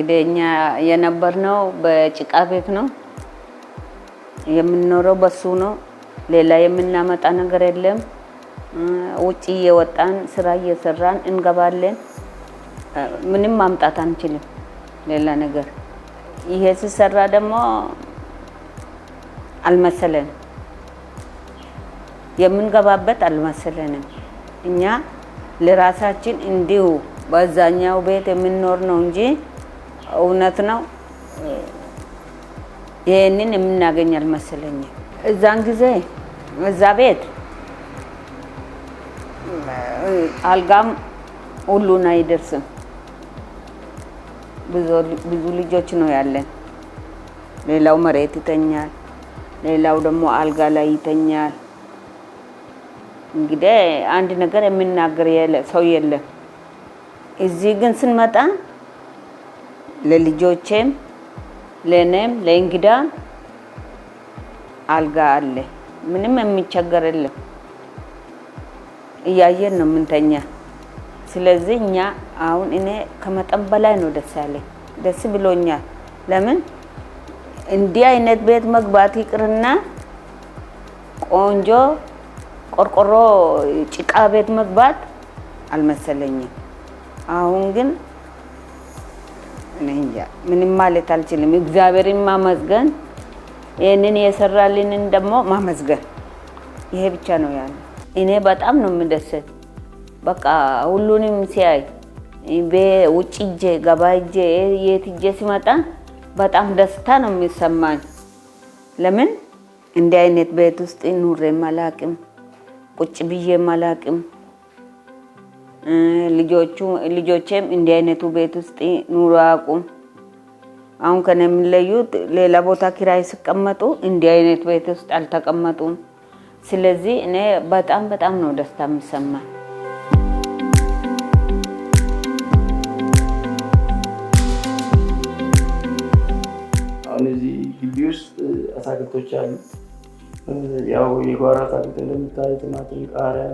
እንግዲህ እኛ የነበርነው በጭቃ ቤት ነው የምንኖረው፣ በሱ ነው። ሌላ የምናመጣ ነገር የለም። ውጪ የወጣን ስራ እየሰራን እንገባለን። ምንም ማምጣት አንችልም ሌላ ነገር። ይሄ ሲሰራ ደግሞ አልመሰለንም፣ የምንገባበት አልመሰለንም። እኛ ለራሳችን እንዲሁ በዛኛው ቤት የምንኖር ነው እንጂ እውነት ነው ይሄንን የምናገኝ አልመሰለኝም። እዛን ጊዜ እዛ ቤት አልጋም ሁሉን አይደርስም። ብዙ ልጆች ነው ያለን። ሌላው መሬት ይተኛል፣ ሌላው ደግሞ አልጋ ላይ ይተኛል። እንግዲህ አንድ ነገር የምናገር ሰው የለም። እዚህ ግን ስንመጣ ለልጆቼም ለኔም ለእንግዳ አልጋ አለ። ምንም የሚቸገር የለም። እያየን ነው ምንተኛ። ስለዚህ እኛ አሁን እኔ ከመጠን በላይ ነው ደስ ያለኝ፣ ደስ ብሎኛል። ለምን እንዲህ አይነት ቤት መግባት ይቅርና ቆንጆ ቆርቆሮ ጭቃ ቤት መግባት አልመሰለኝም። አሁን ግን እንጃ ምንም ማለት አልችልም። እግዚአብሔርን ማመስገን፣ ይሄንን የሰራልንን ደግሞ ማመስገን፣ ይሄ ብቻ ነው ያለው። እኔ በጣም ነው የምደሰት። በቃ ሁሉንም ሲያይ በውጭ እጄ ገባ እጄ የት እጄ ሲመጣ በጣም ደስታ ነው የሚሰማኝ። ለምን እንዲህ አይነት ቤት ውስጥ ኑሬ ማላቅም፣ ቁጭ ብዬ ማላቅም። ልጆቼም እንዲህ አይነቱ ቤት ውስጥ ኑሮ አያውቁም። አሁን ከነ የሚለዩት ሌላ ቦታ ኪራይ ሲቀመጡ እንዲህ አይነት ቤት ውስጥ አልተቀመጡም። ስለዚህ እኔ በጣም ነው ደስታ የሚሰማኝ። አሁን እዚህ ግቢ ውስጥ አትክልቶች አሉ። ያው የጓሮ አትክልት እንደምታዩት ቲማቲም፣ ቃሪያ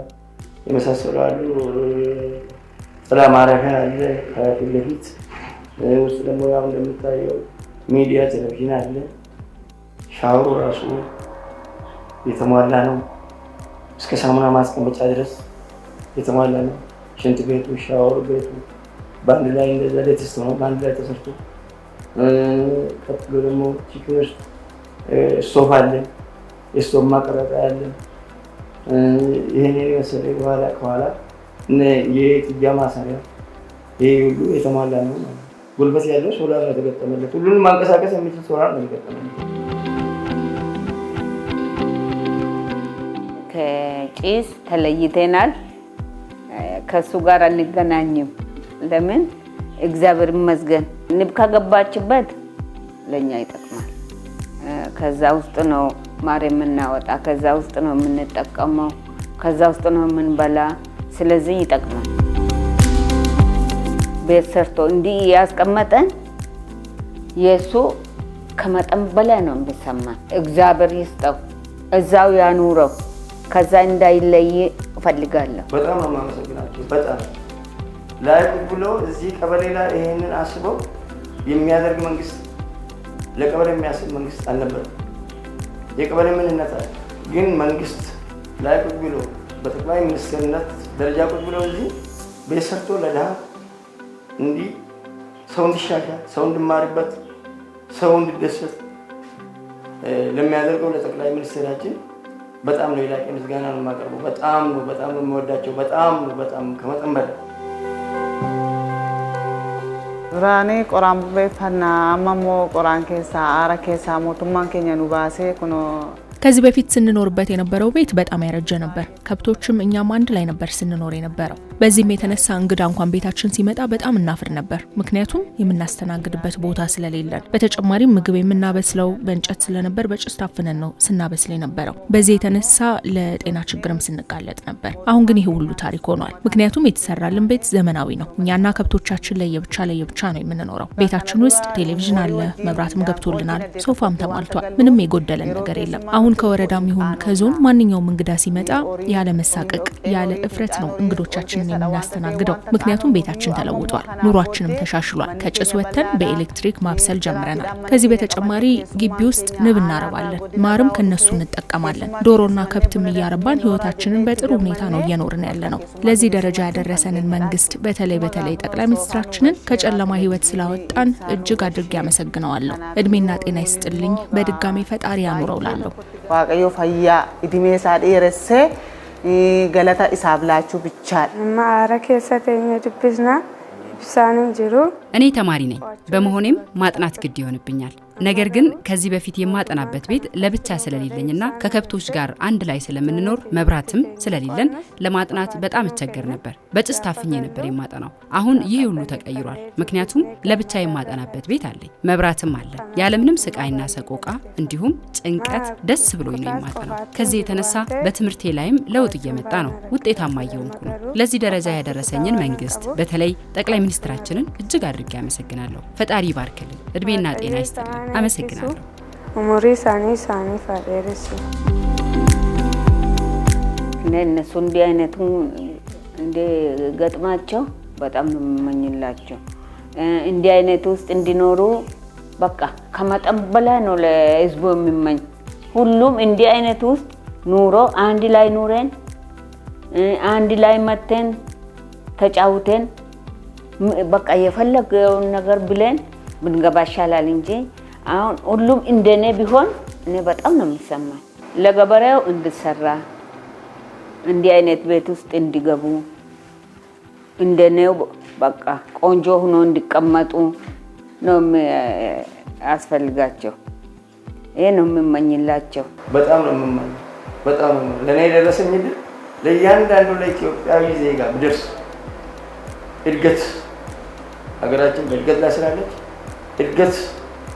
የመሳሰሉ አሉ። ጥላ ማረፊያ አለ ከፊት ለፊት። ውስጥ ደግሞ ያው እንደምታየው ሚዲያ ቴሌቪዥን አለ። ሻወሩ ራሱ የተሟላ ነው። እስከ ሳሙና ማስቀመጫ ድረስ የተሟላ ነው። ሽንት ቤቱ፣ ሻወር ቤቱ በአንድ ላይ እንደዛ ሌተስት ነው፣ በአንድ ላይ ተሰርቶ። ቀጥሎ ደግሞ ኪችን ውስጥ ስቶቭ አለ፣ የስቶቭ ማቀረጫ አለ። ይሄን የመሰለ ከኋላ የጥጃ ማሰሪያ፣ ይሄ ሁሉ የተሟላ ነው። ጉልበት ያለው ሶላር ነው የተገጠመለት። ሁሉንም ማንቀሳቀስ የሚችል ሶላር ነው የተገጠመለት። ከጭስ ተለይተናል። ከሱ ጋር አንገናኝም። ለምን እግዚአብሔር ይመስገን ንብ ከገባችበት ለኛ ይጠቅማል። ከዛ ውስጥ ነው ማር የምናወጣ፣ ከዛ ውስጥ ነው የምንጠቀመው፣ ከዛ ውስጥ ነው የምንበላ። ስለዚህ ይጠቅማል። ቤት ሰርቶ እንዲህ ያስቀመጠን የሱ ከመጠን በላይ ነው የሚሰማን። እግዚአብሔር ይስጠው፣ እዛው ያኑረው፣ ከዛ እንዳይለይ እፈልጋለሁ። በጣም ነው የማመሰግናቸው። በጣም ላይ ብሎ እዚህ ቀበሌ ላይ ይሄንን አስበው የሚያደርግ መንግስት፣ ለቀበሌ የሚያስብ መንግስት አልነበረም። የቀበሌ ምንነት አለ፣ ግን መንግስት ላይ ብሎ በጠቅላይ ሚኒስትርነት ደረጃ ቁጭ ብሎ እዚህ ቤት ሰርቶ ለድሃ እንዲህ ሰው እንዲሻሻል፣ ሰው እንዲማርበት፣ ሰው እንዲደሰት ለሚያደርገው ለጠቅላይ ሚኒስትራችን በጣም ነው የላቀ ምስጋና ነው የማቀርበው። በጣም ነው የምወዳቸው። በጣም ከመጠን በላይ ራኔ ቆራን በፈና አማሞ ቆራን ኬሳ አራ ኬሳ ሞቱማን ኬኛ ኑባሴ ኩኖ ከዚህ በፊት ስንኖርበት የነበረው ቤት በጣም ያረጀ ነበር። ከብቶችም እኛም አንድ ላይ ነበር ስንኖር የነበረው። በዚህም የተነሳ እንግዳ እንኳን ቤታችን ሲመጣ በጣም እናፍር ነበር፣ ምክንያቱም የምናስተናግድበት ቦታ ስለሌለን። በተጨማሪም ምግብ የምናበስለው በእንጨት ስለነበር በጭስ ታፍነን ነው ስናበስል የነበረው። በዚህ የተነሳ ለጤና ችግርም ስንጋለጥ ነበር። አሁን ግን ይሄ ሁሉ ታሪክ ሆኗል፣ ምክንያቱም የተሰራልን ቤት ዘመናዊ ነው። እኛና ከብቶቻችን ለየብቻ ነው የምንኖረው። ቤታችን ውስጥ ቴሌቪዥን አለ፣ መብራትም ገብቶልናል፣ ሶፋም ተሟልቷል። ምንም የጎደለን ነገር የለም። አሁን አሁን ከወረዳም ይሁን ከዞን ማንኛውም እንግዳ ሲመጣ ያለ መሳቀቅ ያለ እፍረት ነው እንግዶቻችንን የምናስተናግደው። ምክንያቱም ቤታችን ተለውጧል፣ ኑሯችንም ተሻሽሏል። ከጭስ ወጥተን በኤሌክትሪክ ማብሰል ጀምረናል። ከዚህ በተጨማሪ ግቢ ውስጥ ንብ እናረባለን፣ ማርም ከነሱ እንጠቀማለን። ዶሮና ከብትም እያረባን ህይወታችንን በጥሩ ሁኔታ ነው እየኖርን ያለ ነው። ለዚህ ደረጃ ያደረሰንን መንግስት በተለይ ጠቅላይ ሚኒስትራችንን ከጨለማ ህይወት ስላወጣን እጅግ አድርጌ አመሰግነዋለሁ። እድሜና ጤና ይስጥልኝ። በድጋሚ ፈጣሪ ያኑረውላለሁ። ዋቀዮ ፈያ እድሜሳ ዴረሴ ገለታ ኢሳብላችሁ ብቻል ማራ ከሰተኛ ድብስና ብሳንም ጅሩ እኔ ተማሪ ነኝ። በመሆኔም ማጥናት ግድ ይሆንብኛል። ነገር ግን ከዚህ በፊት የማጠናበት ቤት ለብቻ ስለሌለኝና ከከብቶች ጋር አንድ ላይ ስለምንኖር መብራትም ስለሌለን ለማጥናት በጣም እቸገር ነበር። በጭስ ታፍኜ ነበር የማጠናው። አሁን ይሄ ሁሉ ተቀይሯል። ምክንያቱም ለብቻ የማጠናበት ቤት አለኝ፣ መብራትም አለ። ያለምንም ስቃይና ሰቆቃ እንዲሁም ጭንቀት ደስ ብሎኝ ነው የማጠናው። ከዚህ የተነሳ በትምህርቴ ላይም ለውጥ እየመጣ ነው፣ ውጤታማ እየሆንኩ ነው። ለዚህ ደረጃ ያደረሰኝን መንግስት በተለይ ጠቅላይ ሚኒስትራችንን እጅግ አድርጌ አመሰግናለሁ። ፈጣሪ ይባርክልን፣ እድሜና ጤና ይስጥልን። አመሰግናለሁ። ኡሙሪ ሳኒ ፈሬርሲ እነሱ እንዲህ አይነቱ እንደ ገጥማቸው በጣም ነው የምመኝላቸው። እንዲህ አይነት ውስጥ እንዲኖሩ በቃ ከመጠን በላይ ነው ለህዝቡ የሚመኝ። ሁሉም እንዲህ አይነት ውስጥ ኑሮ አንድ ላይ ኑረን አንድ ላይ መተን ተጫውተን በቃ የፈለገውን ነገር ብለን ብንገባ ይሻላል እንጂ አሁን ሁሉም እንደኔ ቢሆን እኔ በጣም ነው የሚሰማኝ። ለገበሬው እንድሰራ እንዲህ አይነት ቤት ውስጥ እንዲገቡ እንደኔው በቃ ቆንጆ ሆኖ እንዲቀመጡ ነው ያስፈልጋቸው። ይሄ ነው የምመኝላቸው። በጣም ነው የምመኝ። በጣም ለኔ የደረሰኝ ምድር ለእያንዳንዱ ለኢትዮጵያዊ ዜጋ ብደርስ እድገት ሀገራችን በእድገት ላይ ስላለች እድገት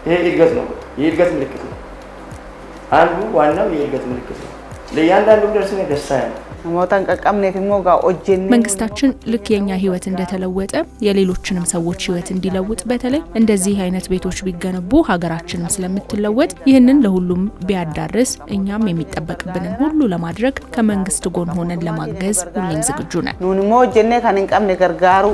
ይሄ እድገት ነው። የእድገት ምልክት ነው። አንዱ ዋናው የእድገት ምልክት ነው። ለእያንዳንዱ ደርስ ነው ደስታ ያለው ሞታን ቀቀምኔ ፊሞጋ ኦጄን መንግስታችን ልክ የኛ ህይወት እንደተለወጠ የሌሎችንም ሰዎች ህይወት እንዲለውጥ በተለይ እንደዚህ አይነት ቤቶች ቢገነቡ ሀገራችንም ስለምትለወጥ ይህንን ለሁሉም ቢያዳርስ እኛም የሚጠበቅብንን ሁሉ ለማድረግ ከመንግስት ጎን ሆነን ለማገዝ ሁሌም ዝግጁ ነን። ኑንሞ ኦጄኔ ካንን ቀምኔ ገርጋሩ